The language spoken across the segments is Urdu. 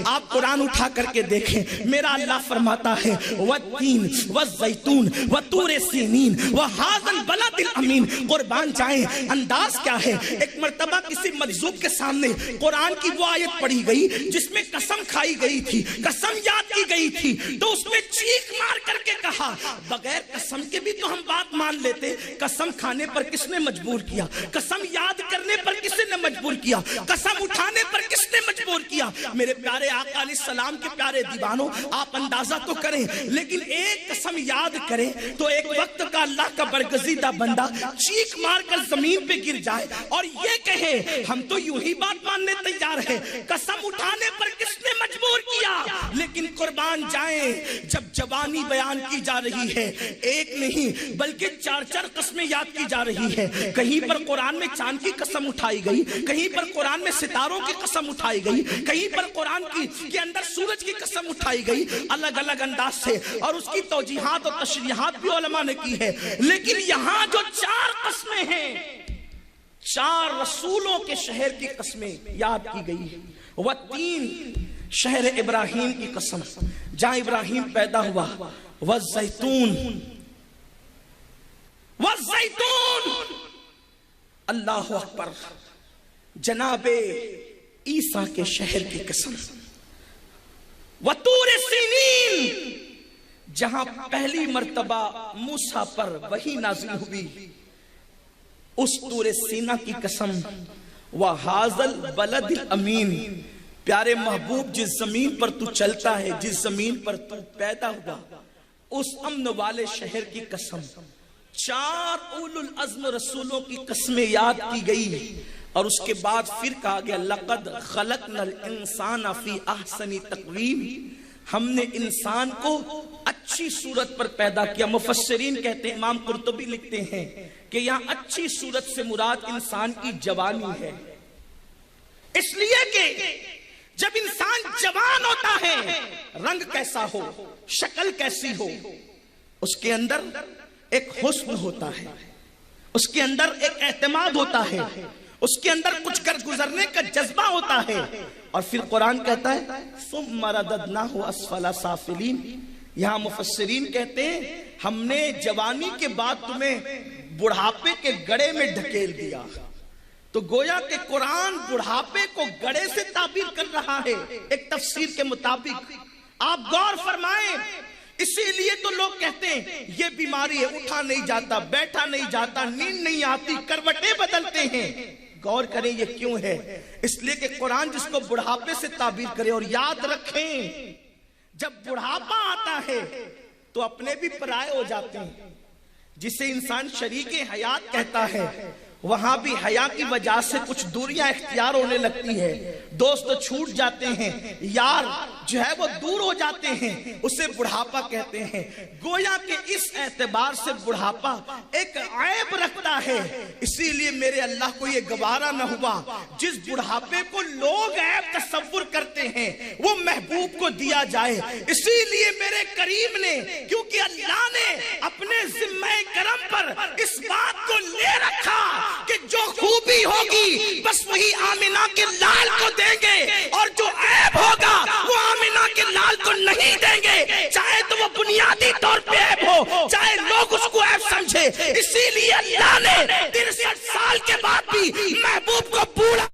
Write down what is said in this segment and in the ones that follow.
آپ قرآن اٹھا کر کے دیکھیں، میرا اللہ فرماتا ہے والتین والزیتون وطور سینین وہذا البلد الامین. قربان جائیں انداز کیا ہے. ایک مرتبہ کسی مجذوب کے سامنے قرآن کی وہ آیت پڑھی گئی جس میں قسم کھائی گئی تھی، قسم یاد کی گئی تھی، تو اس میں چیخ مار کر کے کہا بغیر قسم کے بھی تو ہم بات مان لیتے، قسم کھانے پر کس نے مجبور کیا؟ قسم یاد کرنے پر کس نے مجبور کیا؟ قسم اٹھانے پر کس نے مجبور کیا؟ میرے پیارے آقا علیہ السلام کے پیارے دیوانوں، آپ اندازہ تو کریں، لیکن ایک قسم یاد کریں تو ایک وقت کا اللہ کا برگزیدہ بندہ چیخ مار کر زمین پہ گر جائے اور یہ کہے ہم تو یوں ہی بات ماننے تیار ہیں، قسم اٹھانے پر کس نے مجبور کیا؟ لیکن قربان جائیں جب جوانی بیان کی جا رہی ہے، ایک نہیں بلکہ چار چار قسمیں یاد کی جا رہی ہے. کہیں پر قرآن میں چاند کی قسم اٹھائی گئی، کہیں پر قرآن میں ستاروں کی قسم اٹھائی گئی، کہیں پر قرآن کے اندر سورج کی قسم اٹھائی گئی، الگ الگ انداز سے، اور اس کی توجیحات اور تشریحات بھی علماء نے کی ہے. لیکن یہاں جو چار قسمیں ہیں، چار رسولوں کے شہر کی قسمیں یاد کی گئی ہے. والتین شہر ابراہیم کی قسم جہاں ابراہیم پیدا ہوا، والزیتون والزیتون، اللہ اکبر، جناب عیسیٰ کے شہر کی قسم. وطور سینین جہاں پہلی مرتبہ موسیٰ پر وحی نازل ہوئی، اس طور سینا کی قسم. وَهَذَا الْبَلَدِ الْأَمِينِ، پیارے محبوب جس زمین پر تو چلتا ہے، جس زمین پر تو پیدا ہوا، اس امن والے شہر کی قسم. چار اولو العزم رسولوں کی قسمیں یاد کی گئی اور اس کے بعد پھر کہا گیا لَقَدْ خَلَقْنَا الْإِنسَانَ فِي أَحْسَنِ تَقْوِيمٍ، ہم نے انسان کو اچھی صورت پر پیدا کیا. مفسرین کہتے ہیں، امام قرطبی لکھتے ہیں کہ یہاں اچھی صورت سے مراد انسان کی جوانی ہے، اس لیے کہ جب انسان جوان ہوتا ہے، رنگ کیسا ہو، شکل کیسی ہو، اس کے اندر ایک حسن ہوتا ہے، اس کے اندر ایک اعتماد ہوتا ہے، اس کے اندر کچھ کر گزرنے کا جذبہ ہوتا ہے. اور پھر قرآن کہتا ہے ثُمَّ رَدَدْنَاهُ أَسْفَلَ سَافِلِينَ. یہاں مفسرین کہتے ہیں ہم نے جوانی کے بعد تمہیں بڑھاپے کے گڑھے میں ڈھکیل دیا. تو گویا کہ قرآن بڑھاپے کو گڑھے سے تعبیر کر رہا ہے ایک تفسیر کے مطابق. آپ غور فرمائیں، اسی لیے تو لوگ کہتے ہیں یہ بیماری ہے، اٹھا نہیں جاتا، بیٹھا نہیں جاتا، نیند نہیں آتی، کروٹیں بدلتے ہیں. غور کریں یہ کیوں ہے؟ اس لیے کہ قرآن جس کو بڑھاپے سے تعبیر کرے. اور یاد رکھیں جب بڑھاپا آتا ہے تو اپنے بھی پرائے ہو جاتے ہیں. جسے انسان شریک حیات کہتا ہے، وہاں بھی حیا کی وجہ سے کچھ دوریاں اختیار ہونے لگتی ہے، دوست چھوٹ جاتے ہیں، یار جو ہے وہ دور ہو جاتے ہیں، اسے بڑھاپا کہتے ہیں. گویا کہ اس اعتبار سے بڑھاپا ایک عیب رکھتا ہے. اسی لیے میرے اللہ کو یہ گوارا نہ ہوا جس بڑھاپے کو لوگ عیب تصور کرتے ہیں وہ محبوب کو دیا جائے. اسی لیے میرے کریم نے، کیونکہ اللہ نے اپنے ذمہ کرم پر اس بات کو لے رکھا کہ جو خوبی ہوگی بس وہی آمنہ کے لال کو دیں گے، اور جو عیب ہوگا وہ آمنہ کے لال کو نہیں دیں گے، چاہے تو وہ بنیادی طور پہ عیب ہو، چاہے لوگ اس کو عیب سمجھے. اسی لیے اللہ نے 63 سال کے بعد بھی محبوب کو بوڑھا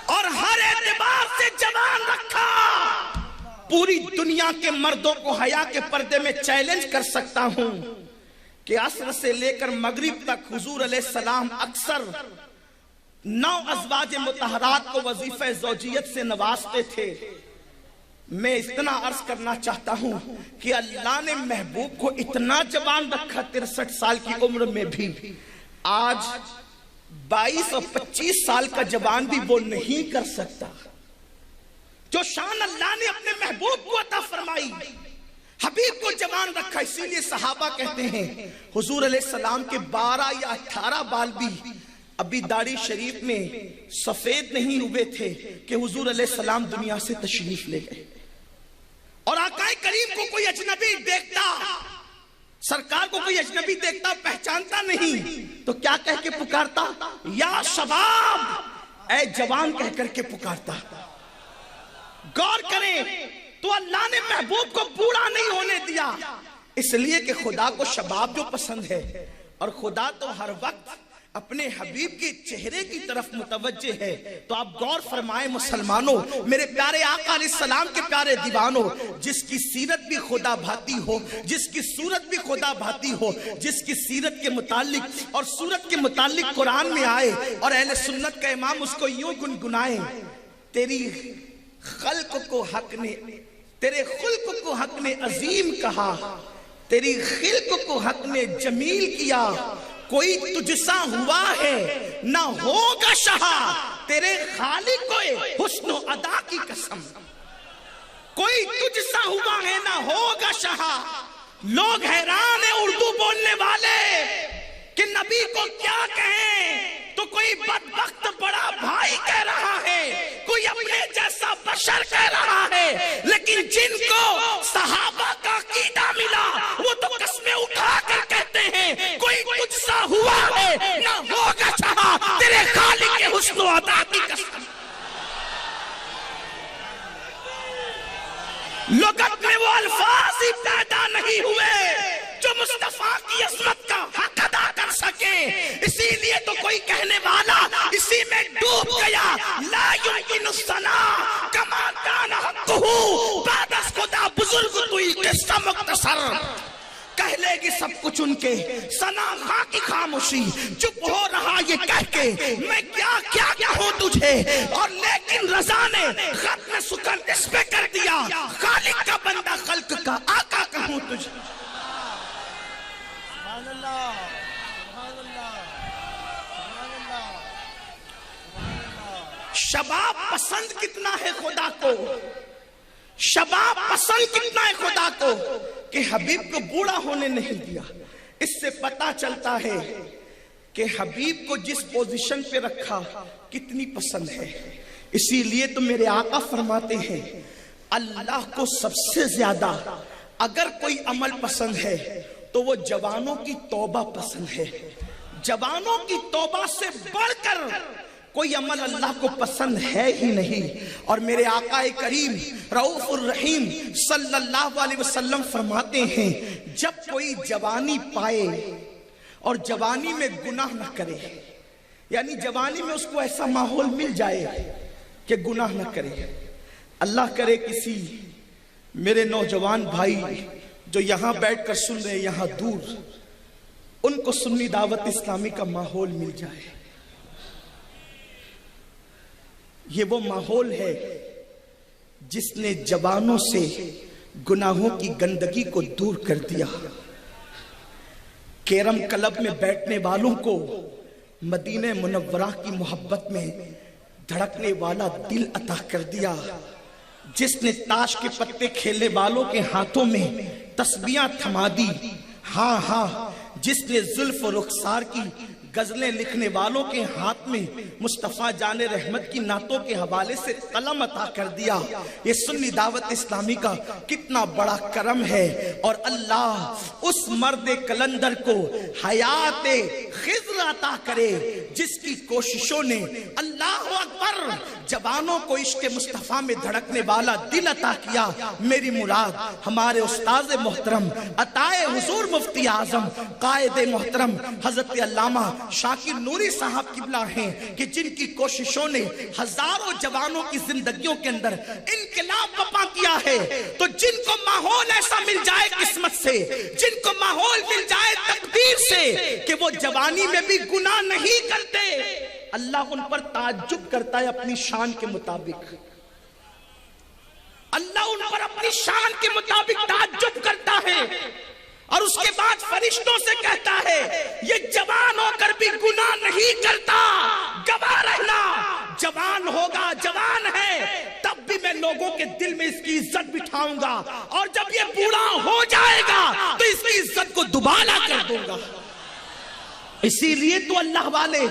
اور ہر اعتبار سے جوان رکھا. پوری دنیا کے مردوں کو حیا کے پردے میں چیلنج کر سکتا ہوں کہ عصر سے لے کر مغرب تک حضور علیہ السلام اکثر 9 ازواج مطہرات کو وظیفہ زوجیت سے نوازتے تھے. میں اتنا عرض کرنا چاہتا ہوں کہ اللہ نے محبوب کو اتنا جوان رکھا 63 سال کی عمر میں بھی. آج 22 اور 25 سال کا جوان بھی وہ نہیں کر سکتا. جو شان اللہ نے اپنے محبوب کو عطا فرمائی، حبیب کو جوان رکھا. اسی لیے صحابہ کہتے ہیں حضور علیہ السلام کے 12 یا 18 بال بھی ابھی داڑھی شریف میں سفید نہیں ہوئے تھے کہ حضور علیہ السلام دنیا سے تشریف لے گئے. اور آقا کریم کو کوئی اجنبی اجنبی دیکھتا، سرکار کو کوئی اجنبی دیکھتا پہچانتا نہیں تو کیا کہہ کے پکارتا؟ یا شباب، اے جوان کہہ کر کے پکارتا۔ غور کریں تو اللہ نے محبوب کو بوڑھا نہیں ہونے دیا، اس لیے کہ خدا کو شباب جو پسند ہے، اور خدا تو ہر وقت اپنے حبیب کے چہرے کی طرف متوجہ ہے۔ تو آپ غور فرمائیں مسلمانوں، میرے پیارے آقا علیہ السلام کے پیارے دیوانوں، جس کی سیرت بھی خدا بھاتی ہو، جس کی صورت بھی خدا بھاتی ہو، جس کی سیرت کے متعلق اور صورت کے متعلق قرآن میں آئے اور اہل سنت کا امام اس کو یوں گنگنائے، تیری خلق کو حق نے، تیرے خلق کو حق نے عظیم کہا، تیری خلق کو حق نے جمیل کیا، کوئی تجھ سا ہوا ہے نہ ہوگا شہا، تیرے خالق کو حسن و ادا کی قسم، کوئی تجھ سا ہوا ہے نہ ہوگا شہا۔ لوگ حیران ہیں اردو بولنے والے کہ نبی کو کیا کہیں، تو کوئی بدبخت بڑا بھائی کہہ رہا ہے، کوئی اپنے جیسا بشر کہہ رہا ہے، لیکن جن کو صحابہ کا عقیدہ ملا وہ تو قسمیں اٹھا کر کہتے ہیں کوئی تجھ سا ہوا ہے نہ ہوگا شہا، تیرے خالق کے حسن و ادا کی قسم۔ لغت میں وہ الفاظ ہی پیدا نہیں ہوئے جو مصطفیٰ کی عظمت کا حق ادا کر سکے، اسی لیے تو کوئی کہنے والا اسی میں ڈوب گیا، لا یمکن الثناء کما کان حقہ بعد از خدا بزرگ توئی قصہ مختصر۔ کہہ لے گی سب کچھ ان کے ثنا خاں کی خاموشی، چپ ہو رہا یہ کہہ کے میں کیا کیا کہوں تجھے، اور لیکن رضا نے ختم سکن اس پہ کر دیا، خالق کا بندہ خلق کا آقا کہوں تجھے۔ شباب پسند کتنا ہے خدا کو، شباب پسند کتنا ہے خدا کو کہ حبیب کو بوڑھا ہونے نہیں دیا۔ اس سے پتا چلتا ہے کہ حبیب کو جس پوزیشن پہ رکھا کتنی پسند ہے۔ اسی لیے تو میرے آقا فرماتے ہیں اللہ کو سب سے زیادہ اگر کوئی عمل پسند ہے تو وہ جوانوں کی توبہ پسند ہے۔ جوانوں کی توبہ سے بڑھ کر کوئی عمل اللہ کو پسند ہے ہی نہیں۔ اور میرے آقا کریم رؤوف الرحیم صلی اللہ علیہ وسلم فرماتے ہیں جب کوئی جوانی پائے اور جوانی میں گناہ نہ کرے، یعنی جوانی میں اس کو ایسا ماحول مل جائے کہ گناہ نہ کرے، اللہ کرے کسی میرے نوجوان بھائی جو یہاں بیٹھ کر سن رہے یہاں دور، ان کو سنی دعوت اسلامی کا ماحول مل جائے۔ یہ وہ ماحول ہے جس نے جوانوں سے گناہوں کی گندگی کو دور کر دیا، کیرم کلب میں بیٹھنے والوں کو مدینہ منورہ کی محبت میں دھڑکنے والا دل عطا کر دیا، جس نے تاش کے پتے کھیلنے والوں کے ہاتھوں میں تسبیحاں تھما دی، ہاں ہاں جس نے زلف و رخسار کی غزلیں لکھنے والوں کے ہاتھ میں مصطفیٰ جان رحمت کی نعتوں کے حوالے سے قلم عطا کر دیا۔ یہ سنی دعوت اسلامی کا کتنا بڑا کرم ہے، اور اللہ اس مرد کلندر کو حیات خضر عطا کرے جس کی کوششوں نے اللہ اکبر جوانوں کو عشق مصطفیٰ میں دھڑکنے والا دل عطا کیا۔ میری مراد ہمارے استاذ محترم عطائے حضور مفتی اعظم قائد محترم حضرت علامہ شاکر نوری صاحب قبلہ ہیں کہ جن کی کوششوں نے ہزاروں جوانوں کی زندگیوں کے اندر انقلاب برپا کیا ہے۔ تو جن کو ماحول ایسا مل جائے قسمت سے، جن کو ماحول مل جائے تقدیر سے کہ وہ جوانی میں بھی گناہ نہیں کرتے، اللہ ان پر تعجب کرتا ہے اپنی شان کے مطابق، اللہ ان پر اپنی شان کے مطابق تعجب کرتا ہے، اور اس کے بعد فرشتوں سے کہتا ہے یہ جوان ہو کر بھی گناہ نہیں کرتا، گواہ رہنا جوان ہوگا، جوان ہے تب بھی میں لوگوں کے دل میں اس کی عزت بٹھاؤں گا، اور جب یہ بوڑھا ہو جائے گا تو اس کی عزت کو دوبالا کر دوں گا۔ اسی لیے تو اللہ والے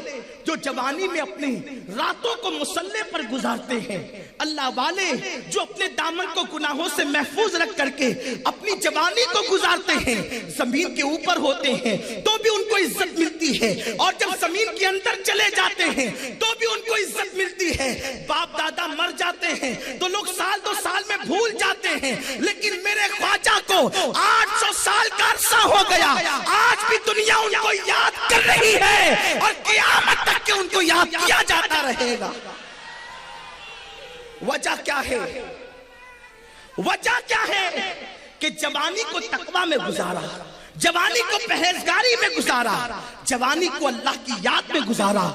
جو جوانی میں اپنی راتوں کو مصلے پر گزارتے ہیں، اللہ والے جو اپنے دامن کو گناہوں سے محفوظ رکھ کر کے اپنی جوانی کو گزارتے ہیں، زمین کے اوپر ہوتے ہیں تو بھی ان کو عزت ملتی ہے، اور جب زمین کے اندر چلے جاتے ہیں تو بھی ان کو عزت ملتی ہے۔ باپ دادا مر جاتے ہیں تو لوگ سال 2 سال میں بھول جاتے ہیں، لیکن میرے خواجہ کو 800 سال کا عرصہ ہو گیا، آج بھی دنیا ان کو یاد کر رہی ہے اور قیامت تک کہ ان کو یاد کیا جاتا رہے گا۔ وجہ کیا ہے؟ وجہ کیا ہے کہ جوانی کو تقوی میں گزارا، جوانی کو پرہیزگاری میں گزارا، جوانی کو اللہ کی یاد میں گزارا۔